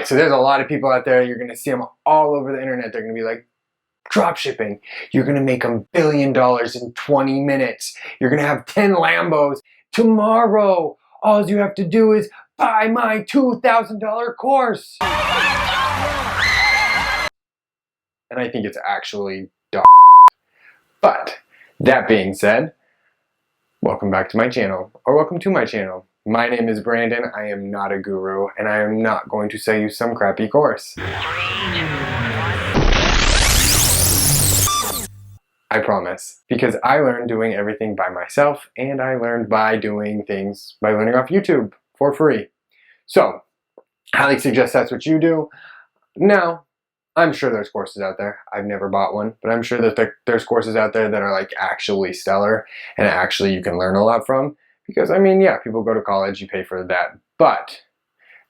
so there's a lot of people out there, you're going to see them all over the internet. They're going to be like, drop shipping, you're going to make $1 billion in 20 minutes. You're going to have 10 Lambos. Tomorrow, all you have to do is buy my $2,000 course. And I think it's actually dumb. But that being said, welcome back to my channel, or welcome to my channel. My name is Brandon. I am not a guru, and I am not going to sell you some crappy course. I promise. Because I learned doing everything by myself, and I learned by doing things by learning off YouTube for free. So, highly suggest that's what you do. Now, I'm sure there's courses out there. I've never bought one, but I'm sure that there's courses out there that are like actually stellar and actually you can learn a lot from. Because I mean, yeah, people go to college, you pay for that. But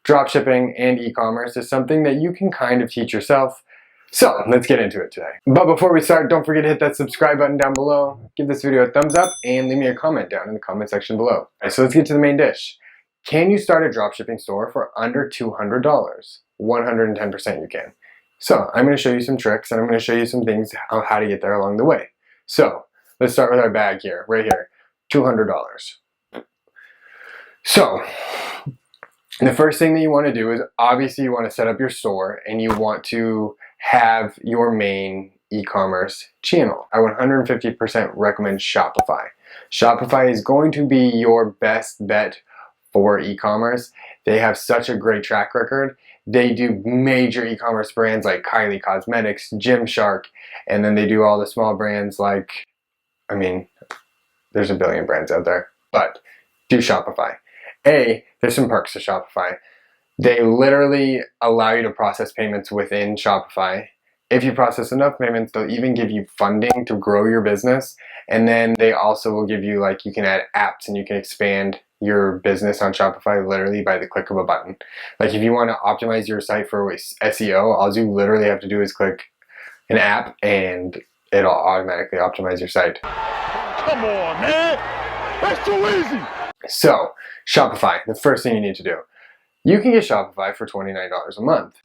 dropshipping and e-commerce is something that you can kind of teach yourself. So let's get into it today. But before we start, don't forget to hit that subscribe button down below. Give this video a thumbs up and leave me a comment down in the comment section below. All right, so let's get to the main dish. Can you start a dropshipping store for under $200? 110% you can. So I'm going to show you some tricks and I'm going to show you some things on how to get there along the way. So let's start with our bag here, right here, $200. So the first thing that you want to do is obviously you want to set up your store and you want to have your main e-commerce channel. I 150% recommend Shopify. Shopify is going to be your best bet for e-commerce. They have such a great track record. They do major e-commerce brands like Kylie Cosmetics, Gymshark, and then they do all the small brands like, I mean, there's a billion brands out there, but do Shopify. There's some perks to Shopify. They literally allow you to process payments within Shopify. If you process enough payments, they'll even give you funding to grow your business. And then they also will give you, like, you can add apps and you can expand your business on Shopify literally by the click of a button. Like if you want to optimize your site for SEO, all you literally have to do is click an app and it'll automatically optimize your site. Come on, man! That's too easy! So, Shopify, the first thing you need to do. You can get Shopify for $29 a month,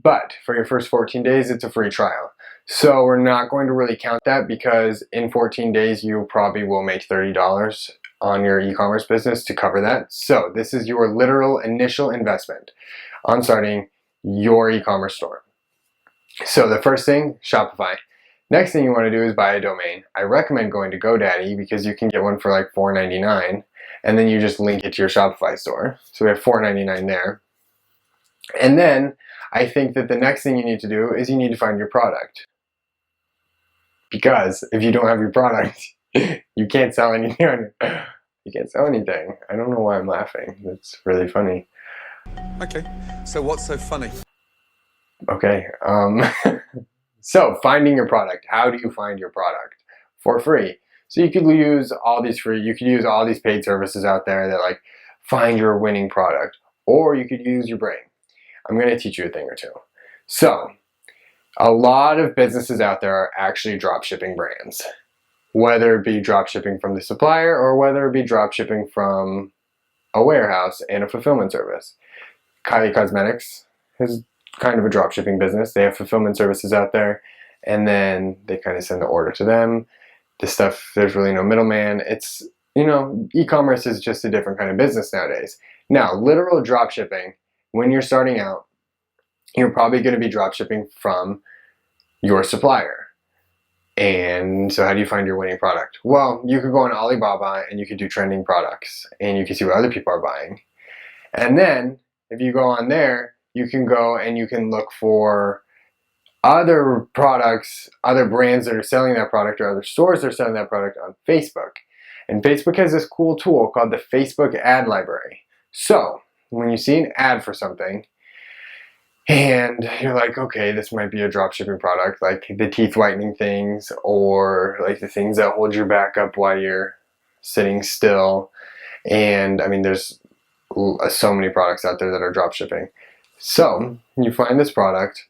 but for your first 14 days, it's a free trial. So we're not going to really count that because in 14 days, you probably will make $30 on your e-commerce business to cover that. So this is your literal initial investment on starting your e-commerce store. So the first thing, Shopify. Next thing you want to do is buy a domain. I recommend going to GoDaddy because you can get one for like $4.99 and then you just link it to your Shopify store. So we have $4.99 there. And then I think that the next thing you need to do is you need to find your product. Because if you don't have your product, you can't sell anything. You can't sell anything. I don't know why I'm laughing. That's really funny. Okay, so what's so funny? Okay, so finding your product. How do you find your product? For free. So you could use all these paid services out there that like find your winning product, or you could use your brain. I'm going to teach you a thing or two. So a lot of businesses out there are actually drop shipping brands. Whether it be drop shipping from the supplier or whether it be drop shipping from a warehouse and a fulfillment service. Kylie Cosmetics is kind of a drop shipping business. They have fulfillment services out there and then they kind of send the order to them. This stuff, there's really no middleman. It's, you know, e-commerce is just a different kind of business nowadays. Now, literal drop shipping, when you're starting out, you're probably going to be drop shipping from your supplier. And so how do you find your winning product? Well, you could go on Alibaba and you could do trending products and you can see what other people are buying. And then if you go on there, you can go and you can look for other products, other brands that are selling that product or other stores that are selling that product on Facebook. And Facebook has this cool tool called the Facebook ad library. So when you see an ad for something, and you're like, okay, this might be a dropshipping product, like the teeth whitening things, or like the things that hold your back up while you're sitting still. And I mean, there's so many products out there that are dropshipping. So you find this product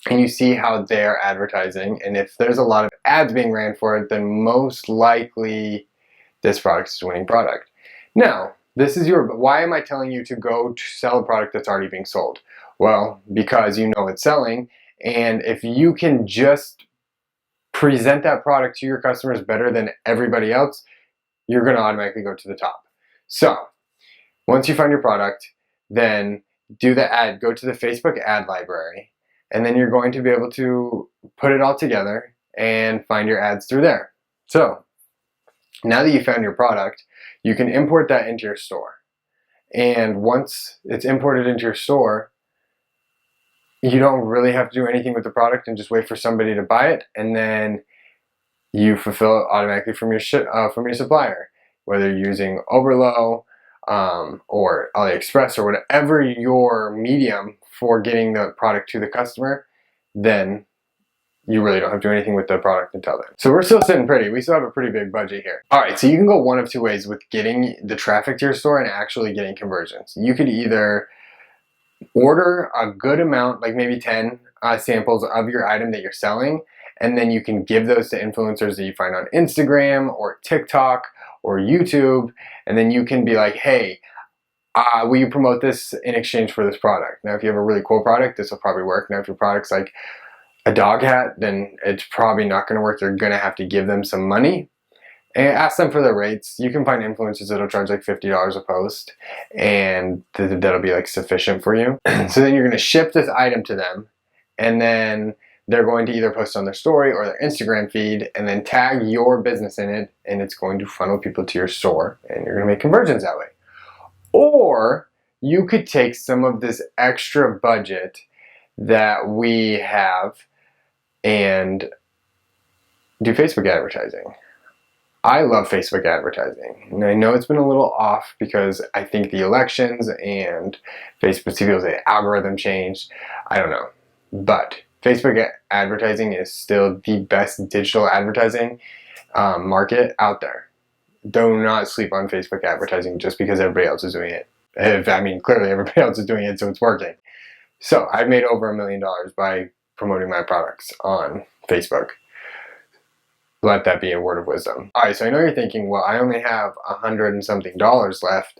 and you see how they're advertising. And if there's a lot of ads being ran for it, then most likely this product is a winning product. Now, this is why am I telling you to go to sell a product that's already being sold? Well, because you know it's selling, and if you can just present that product to your customers better than everybody else, you're going to automatically go to the top. So once you find your product, then do the ad, go to the Facebook ad library, and then you're going to be able to put it all together and find your ads through there. So now that you found your product, you can import that into your store. And once it's imported into your store, you don't really have to do anything with the product and just wait for somebody to buy it, and then you fulfill it automatically from your supplier, whether you're using Oberlo or AliExpress or whatever your medium for getting the product to the customer. Then you really don't have to do anything with the product until then. So we're still sitting pretty. We still have a pretty big budget here. All right, so you can go one of two ways with getting the traffic to your store and actually getting conversions. You could either order a good amount, like maybe 10 samples of your item that you're selling, and then you can give those to influencers that you find on Instagram or TikTok or YouTube, and then you can be like, hey, will you promote this in exchange for this product? Now, if you have a really cool product, this will probably work. Now, if your product's like a dog hat, then it's probably not going to work. You're going to have to give them some money and ask them for their rates. You can find influencers that'll charge like $50 a post, and that'll be like sufficient for you. So then you're going to ship this item to them, and then they're going to either post on their story or their Instagram feed and then tag your business in it, and it's going to funnel people to your store, and you're going to make conversions that way. Or you could take some of this extra budget that we have and do Facebook advertising. I love Facebook advertising, and I know it's been a little off because I think the elections and Facebook feels the algorithm changed. I don't know, but Facebook advertising is still the best digital advertising market out there. Do not sleep on Facebook advertising just because everybody else is doing it. Clearly everybody else is doing it, so it's working. So I've made over $1 million by promoting my products on Facebook. Let that be a word of wisdom. All right, so I know you're thinking, well, I only have $100 and something left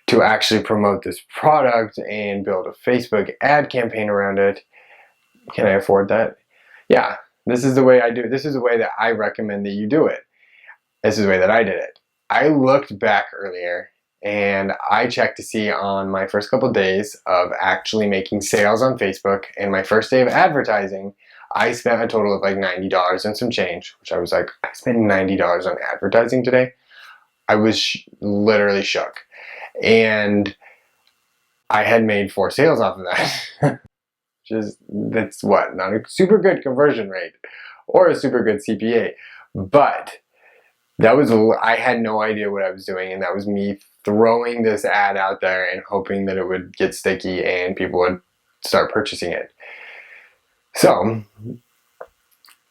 to actually promote this product and build a Facebook ad campaign around it. Can I afford that? Yeah, this is the way I do it. This is the way that I recommend that you do it. This is the way that I did it. I looked back earlier and I checked to see on my first couple days of actually making sales on Facebook and my first day of advertising, I spent a total of like $90 and some change, which I was like, I spent $90 on advertising today. I was literally shook. And I had made 4 sales off of that. That's what, not a super good conversion rate or a super good CPA, but I had no idea what I was doing, and that was me throwing this ad out there and hoping that it would get sticky and people would start purchasing it. So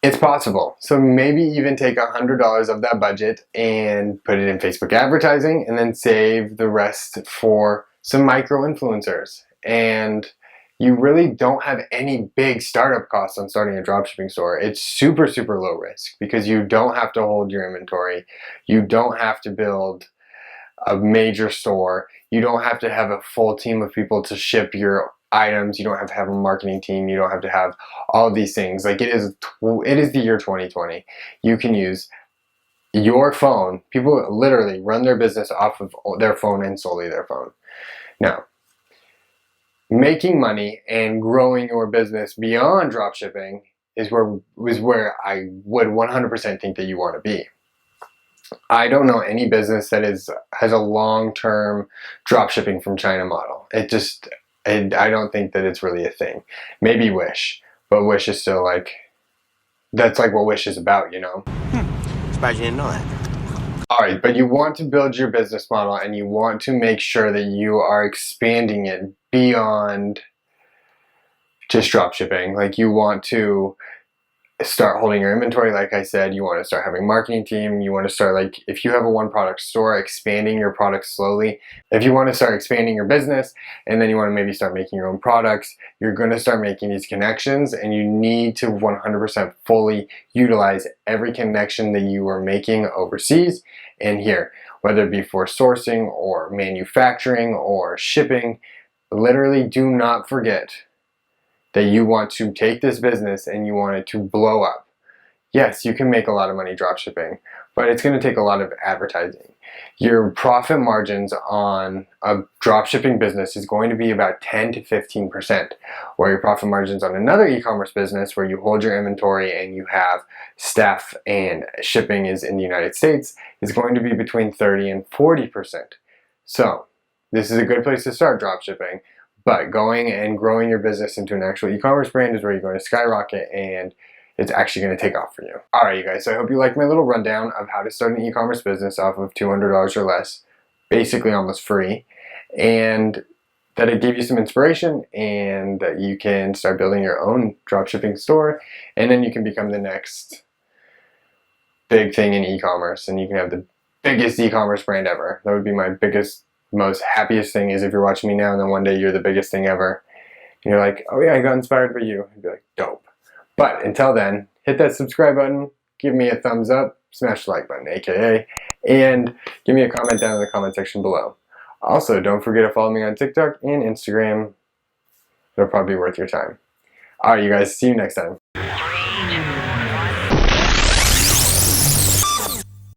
it's possible. So maybe even take $100 of that budget and put it in Facebook advertising, and then save the rest for some micro influencers. And you really don't have any big startup costs on starting a dropshipping store. It's super, super low risk because you don't have to hold your inventory. You don't have to build a major store. You don't have to have a full team of people to ship your items. You don't have to have a marketing team. You don't have to have all of these things. Like it is the year 2020. You can use your phone. People literally run their business off of their phone and solely their phone. Now, making money and growing your business beyond dropshipping is where I would 100% think that you want to be. I don't know any business that has a long-term dropshipping from China model. I don't think that it's really a thing. Maybe Wish, but Wish is still like, that's like what Wish is about, you know? Surprised you didn't know that. All right, but you want to build your business model and you want to make sure that you are expanding it beyond just dropshipping. Like you want to start holding your inventory, like I said. You want to start having a marketing team. You want to start, like, if you have a one product store, expanding your products slowly. If you want to start expanding your business and then you want to maybe start making your own products, you're going to start making these connections, and you need to 100% fully utilize every connection that you are making overseas and here, whether it be for sourcing or manufacturing or shipping. literally do not forget that you want to take this business and you want it to blow up. Yes, you can make a lot of money dropshipping, but it's going to take a lot of advertising. Your profit margins on a dropshipping business is going to be about 10 to 15%, where your profit margins on another e-commerce business where you hold your inventory and you have staff and shipping is in the United States is going to be between 30 and 40%. So this is a good place to start dropshipping, but going and growing your business into an actual e-commerce brand is where you're going to skyrocket and it's actually going to take off for you. Alright you guys, so I hope you liked my little rundown of how to start an e-commerce business off of $200 or less, basically almost free, and that it gave you some inspiration and that you can start building your own dropshipping store, and then you can become the next big thing in e-commerce and you can have the biggest e-commerce brand ever. That would be my biggest, most happiest thing, is if you're watching me now and then one day you're the biggest thing ever. And you're like, oh yeah, I got inspired by you. I'd be like, dope. But until then, hit that subscribe button, give me a thumbs up, smash the like button, aka, and give me a comment down in the comment section below. Also, don't forget to follow me on TikTok and Instagram. It'll probably be worth your time. Alright you guys, see you next time.